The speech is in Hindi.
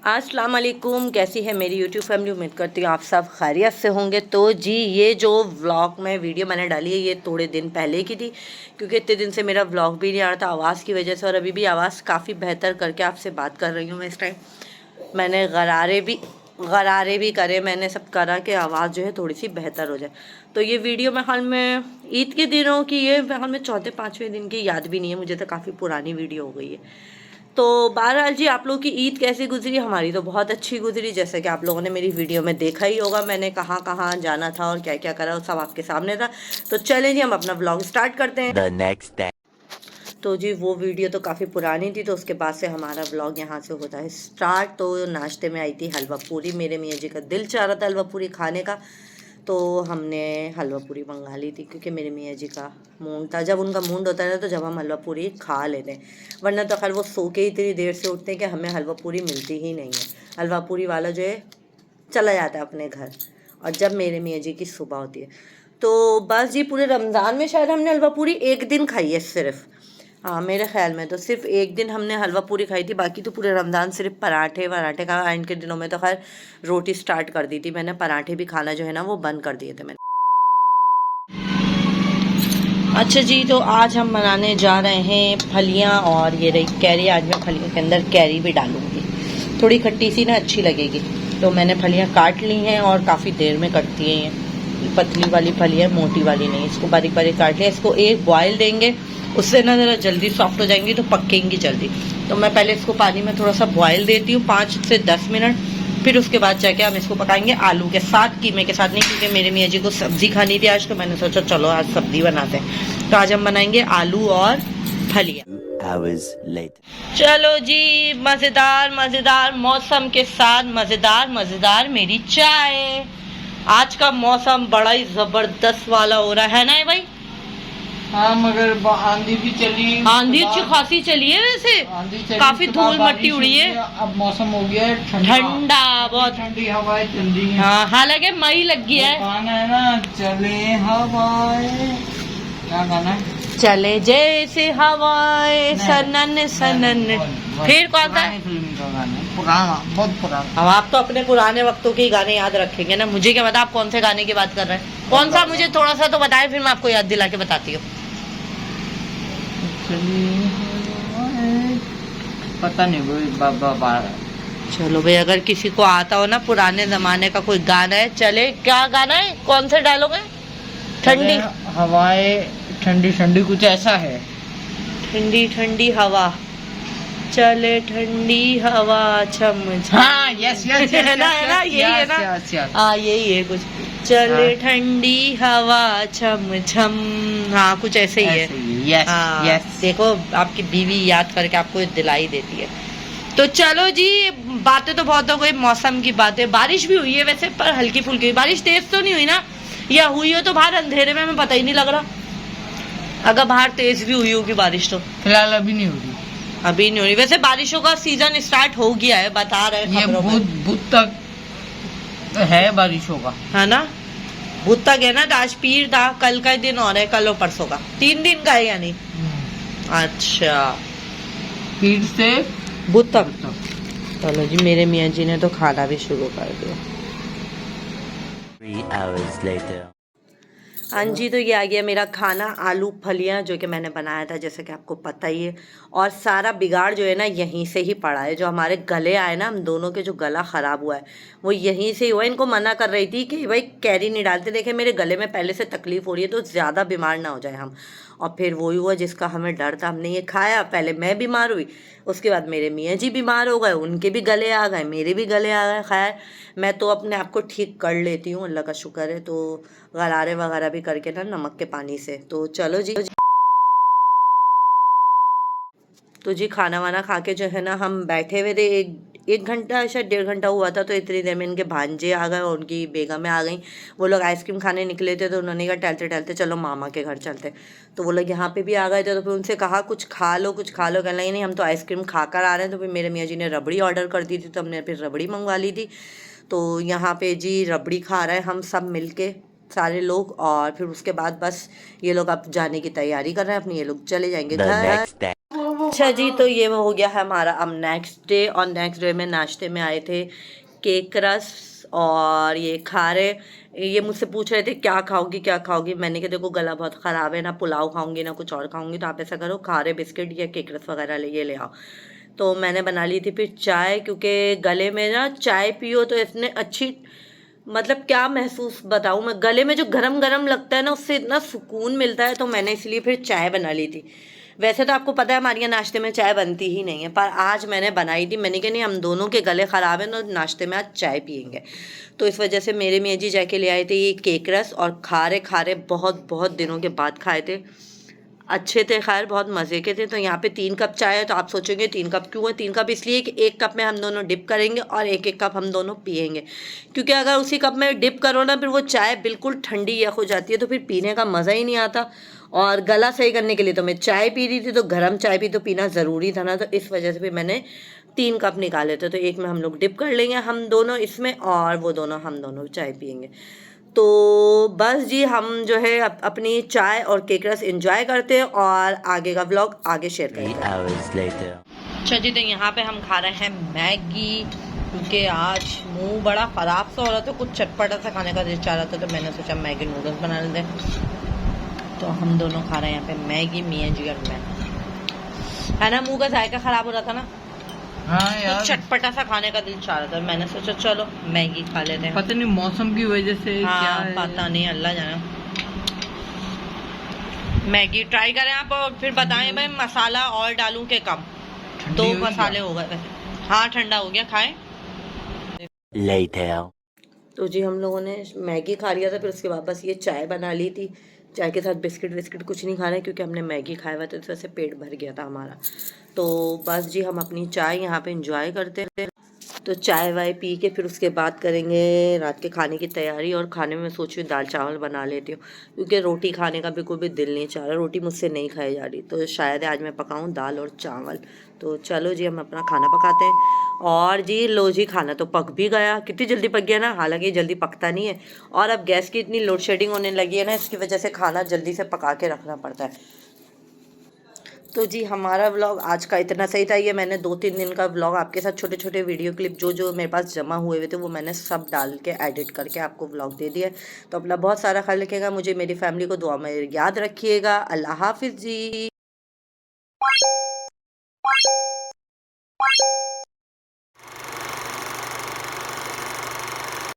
अस्सलाम वालेकुम। कैसी है मेरी यूट्यूब फैमिली? उम्मीद करती हूँ आप सब खैरियत से होंगे। तो जी ये जो व्लॉग में वीडियो मैंने डाली है ये थोड़े दिन पहले की थी, क्योंकि इतने दिन से मेरा व्लॉग भी नहीं आ रहा था आवाज़ की वजह से, और अभी भी आवाज़ काफ़ी बेहतर करके आपसे बात कर रही हूँ मैं इस टाइम। मैंने गरारे भी करे, मैंने सब करा कि आवाज़ जो है थोड़ी सी बेहतर हो जाए। तो ये वीडियो मैं हाल में ईद के दिनों की, ये हाल में चौथे पाँचवें दिन की याद भी नहीं है मुझे, तो काफ़ी पुरानी वीडियो हो गई है। तो बहरहाल जी, आप लोग की ईद कैसी गुजरी? हमारी तो बहुत अच्छी गुजरी। जैसे कि आप लोगों ने मेरी वीडियो में देखा ही होगा मैंने कहाँ कहाँ जाना था और क्या क्या करा, वो सब आपके सामने था। तो चलें जी, हम अपना व्लॉग स्टार्ट करते हैं। The next day. तो जी वो वीडियो तो काफ़ी पुरानी थी, तो उसके बाद से हमारा व्लॉग यहाँ से होता है स्टार्ट। तो नाश्ते में आई थी हलवा पूरी। मेरे मियाँ जी का दिल चाह रहा था हलवा पूरी खाने का, तो हमने हलवा पूरी मंगा ली थी, क्योंकि मेरे मियाँ जी का मूड था। जब उनका मूड होता है तो जब हम हलवा पूरी खा लेते हैं, वरना तो खैर वो सो के इतनी देर से उठते हैं कि हमें हलवा पूरी मिलती ही नहीं है। हलवा पूरी वाला जो है चला जाता है अपने घर, और जब मेरे मियाँ जी की सुबह होती है। तो बस जी, पूरे रमज़ान में शायद हमने हलवा पूरी एक दिन खाई है सिर्फ। हाँ, मेरे ख्याल में तो सिर्फ एक दिन हमने हलवा पूरी खाई थी, बाकी तो पूरे रमज़ान सिर्फ पराठे वराठे का। एंड के दिनों में तो खैर रोटी स्टार्ट कर दी थी मैंने, पराठे भी खाना जो है ना वो बंद कर दिए थे मैंने। अच्छा जी, तो आज हम बनाने जा रहे हैं फलियाँ, और ये रही कैरी। आज मैं फलियों के अंदर कैरी भी डालूंगी, थोड़ी खट्टी सी ना अच्छी लगेगी। तो मैंने फलियाँ काट ली हैं और काफ़ी देर में कटती हैं ये पतली वाली फलियाँ, मोटी वाली नहीं। इसको बारीक बारीक काट लिया। इसको एक बॉयल देंगे, उससे ना ज़रा जल्दी सॉफ्ट हो जाएंगी, तो पकेंगी जल्दी। तो मैं पहले इसको पानी में थोड़ा सा बॉयल देती हूँ 5 से 10 मिनट, फिर उसके बाद जाके हम इसको पकाएंगे आलू के साथ, कीमे के साथ नहीं, क्योंकि मेरे मियाँ जी को सब्जी खानी थी आज, तो मैंने सोचा चलो आज सब्जी बनाते हैं। तो आज हम बनाएंगे आलू और फलियाँ। Hours later. चलो जी, मज़ेदार मज़ेदार मौसम के साथ मज़ेदार मज़ेदार मेरी चाय। आज का मौसम बड़ा ही ज़बरदस्त वाला हो रहा है ना भाई? हाँ, मगर आंधी भी चली, आंधी अच्छी खासी चली है वैसे, काफी धूल मट्टी उड़ी है। अब मौसम हो गया है ठंडा, बहुत ठंडी हवाएं चल रही हैं। हाँ, हालांकि मई लग गया है। गाना है ना, चले हवाएं, क्या गाना है? चले जैसे हवाएं सनन सनन। फिर कौन सा? फिल्म का गाना है, पुराना, बहुत पुराना। अब आप तो अपने पुराने वक्तों के ही गाने याद रखेंगे ना, मुझे क्या पता आप कौन से गाने की बात कर रहे हैं। कौन सा, मुझे थोड़ा सा तो बताएं, फिर मैं आपको याद दिला के बताती हूँ। पता नहीं कोई बाबा। चलो भाई, अगर किसी को आता हो ना पुराने जमाने का कोई गाना है, चले, क्या गाना है, कौन से डालोगे? ठंडी हवाएं, ठंडी ठंडी, कुछ ऐसा है। ठंडी ठंडी हवा, चले ठंडी हवा छम छम। हाँ, यस यस, है ना, है ना, यही है ना। हाँ, यही है कुछ, चले ठंडी हवा छम छम। हाँ, कुछ ऐसे ही है। यस हाँ, यस। देखो आपकी बीवी याद करके आपको दिलाई देती है। तो चलो जी, बातें तो बहुत हो गई, मौसम की बातें। बारिश भी हुई है वैसे, पर हल्की फुल्की हुई। बारिश तेज तो नहीं हुई ना, या हुई हो तो बाहर अंधेरे में हमें पता ही नहीं लग रहा। अगर बाहर तेज भी हुई होगी बारिश तो फिलहाल अभी नहीं हो रही। अभी नहीं हो रही। वैसे बारिशों का सीजन स्टार्ट हो गया है, बता रहे हैं ये खबरों में। बुध तक है बारिशों का, है ना, बुध तक है ना। तो आज पीर था, कल का ही दिन और है, कल और परसों का 3 दिन का है यानी। अच्छा, पीर से बुध तक। चलो जी, मेरे मियाँ जी ने तो खाना भी शुरू कर दिया। 3 hours later. हाँ जी, तो ये आ गया मेरा खाना, आलू फलियाँ, जो कि मैंने बनाया था जैसे कि आपको पता ही है। और सारा बिगाड़ जो है ना यहीं से ही पड़ा है। जो हमारे गले आए ना, हम दोनों के जो गला ख़राब हुआ है वो यहीं से ही हुआ है। इनको मना कर रही थी कि भाई कैरी नहीं डालते, देखे मेरे गले में पहले से तकलीफ़ हो रही है, तो ज़्यादा बीमार ना हो जाए हम। और फिर वही हुआ जिसका हमें डर था। हमने ये खाया, पहले मैं बीमार हुई, उसके बाद मेरे मियाँ जी बीमार हो गए, उनके भी गले आ गए, मेरे भी गले आ गए। खैर, मैं तो अपने आप को ठीक कर लेती हूँ, अल्लाह का शुक्र है। तो गरारे वगैरह भी करके ना नमक के पानी से। तो चलो जी, तो जी खाना वाना खा के जो है ना हम बैठे हुए थे। एक घंटा शायद 1.5 घंटा हुआ था, तो इतनी देर में इनके भांजे आ गए और उनकी बेगमें आ गई। वो लोग आइसक्रीम खाने निकले थे, तो उन्होंने कहा टहलते टहलते चलो मामा के घर चलते। तो वो लोग यहाँ पे भी आ गए थे, तो फिर उनसे कहा कुछ खा लो कुछ खा लो। कहने लगे नहीं, हम तो आइसक्रीम खा कर आ रहे हैं। तो फिर मेरे मियाँ जी ने रबड़ी ऑर्डर कर दी थी, तो हमने फिर रबड़ी मंगवा ली थी। तो यहाँ पे जी रबड़ी खा रहे हैं हम सब मिलके, सारे लोग। और फिर उसके बाद बस ये लोग अब जाने की तैयारी कर रहे हैं अपनी, ये लोग चले जाएंगे The घर। next day. वो अच्छा जी, तो ये वो हो गया है हमारा अब नेक्स्ट डे। और नेक्स्ट डे में नाश्ते में आए थे केक रस और ये खारे। ये मुझसे पूछ रहे थे क्या खाओगी क्या खाओगी। मैंने कहा देखो गला बहुत ख़राब है, ना पुलाव खाऊंगी ना कुछ और खाऊंगी, तो आप ऐसा करो खारे बिस्किट या केक रस वगैरह ले आओ। तो मैंने बना ली थी फिर चाय, क्योंकि गले में ना चाय पियो तो इतने अच्छी, मतलब क्या महसूस बताऊँ मैं, गले में जो गरम गरम लगता है ना उससे इतना सुकून मिलता है, तो मैंने इसलिए फिर चाय बना ली थी। वैसे तो आपको पता है हमारे यहाँ नाश्ते में चाय बनती ही नहीं है, पर आज मैंने बनाई थी। मैंने कहा नहीं, हम दोनों के गले ख़राब हैं तो नाश्ते में आज चाय पियेंगे। तो इस वजह से मेरे मियाँ जी जाके ले आए थे ये केक रस और खारे। खारे बहुत बहुत दिनों के बाद खाए थे, अच्छे थे, खैर बहुत मज़े के थे। तो यहाँ पे 3 कप चाय है, तो आप सोचेंगे 3 कप क्यों है। 3 कप इसलिए कि 1 कप में हम दोनों डिप करेंगे और 1 कप हम दोनों पियेंगे, क्योंकि अगर उसी कप में डिप करो ना फिर वो चाय बिल्कुल ठंडी यख हो जाती है, तो फिर पीने का मज़ा ही नहीं आता। और गला सही करने के लिए तो मैं चाय पी रही थी, तो गर्म चाय भी तो पीना ज़रूरी था ना, तो इस वजह से फिर मैंने 3 कप निकाले थे। तो एक में हम लोग डिप कर लेंगे हम दोनों इसमें, और वो दोनों हम दोनों चाय पियेंगे। तो बस जी, हम जो है अपनी चाय और केक रस एंजॉय करते हैं और आगे का व्लॉग आगे शेयर करते 3 हैं। hours later. अच्छा जी, तो यहाँ पे हम खा रहे हैं मैगी, क्योंकि आज मुंह बड़ा ख़राब सा हो रहा था, कुछ चटपटा सा खाने का दिल चाह रहा था, तो मैंने सोचा मैगी नूडल्स बना लेते हैं। तो हम दोनों खा रहे हैं यहाँ पे मैगी, मियाँ जी और मैं। है ना, मुंह का जायका ख़राब हो रहा था ना, हाँ कुछ यार, चटपटा सा खाने का दिल चाह रहा था, मैंने सोचा चलो मैगी खा लेते हैं। पता नहीं मौसम की वजह से क्या हाँ है। पता नहीं, अल्लाह जाने। मैगी ट्राई करें आप और फिर बताएं भाई मसाला और डालूं के कम। ठंडी 2 हुई क्या? मसाले हो गए वैसे। हाँ ठंडा हो गया, खाएं। Later. तो जी हम लोगों ने मैगी खा लिया था, फिर उसके बाद बस ये चाय बना ली थी। चाय के साथ बिस्किट विस्किट कुछ नहीं खा रहे, क्योंकि हमने मैगी खाया हुआ था, तो वैसे पेट भर गया था हमारा। तो बस जी हम अपनी चाय यहाँ पे इंजॉय करते हैं। तो चाय वाय पी के फिर उसके बाद करेंगे रात के खाने की तैयारी। और खाने में मैं सोच रही हूँ दाल चावल बना लेती हूँ, क्योंकि रोटी खाने का बिल्कुल भी दिल नहीं चाह रहा, रोटी मुझसे नहीं खाई जा रही, तो शायद आज मैं पकाऊँ दाल और चावल। तो चलो जी हम अपना खाना पकाते हैं। और जी लो जी, खाना तो पक भी गया, कितनी जल्दी पक गया ना, हालांकि ये जल्दी पकता नहीं है। और अब गैस की इतनी लोड शेडिंग होने लगी है ना, इसकी वजह से खाना जल्दी से पका के रखना पड़ता है। तो जी हमारा व्लॉग आज का इतना सही था। ये मैंने 2-3 दिन का व्लॉग आपके साथ छोटे छोटे वीडियो क्लिप जो जो मेरे पास जमा हुए हुए थे, वो मैंने सब डाल के एडिट करके आपको व्लॉग दे दिया। तो अपना बहुत सारा ख्याल रखिएगा, मुझे मेरी फैमिली को दुआ में याद रखिएगा। अल्लाह हाफिज़ जी।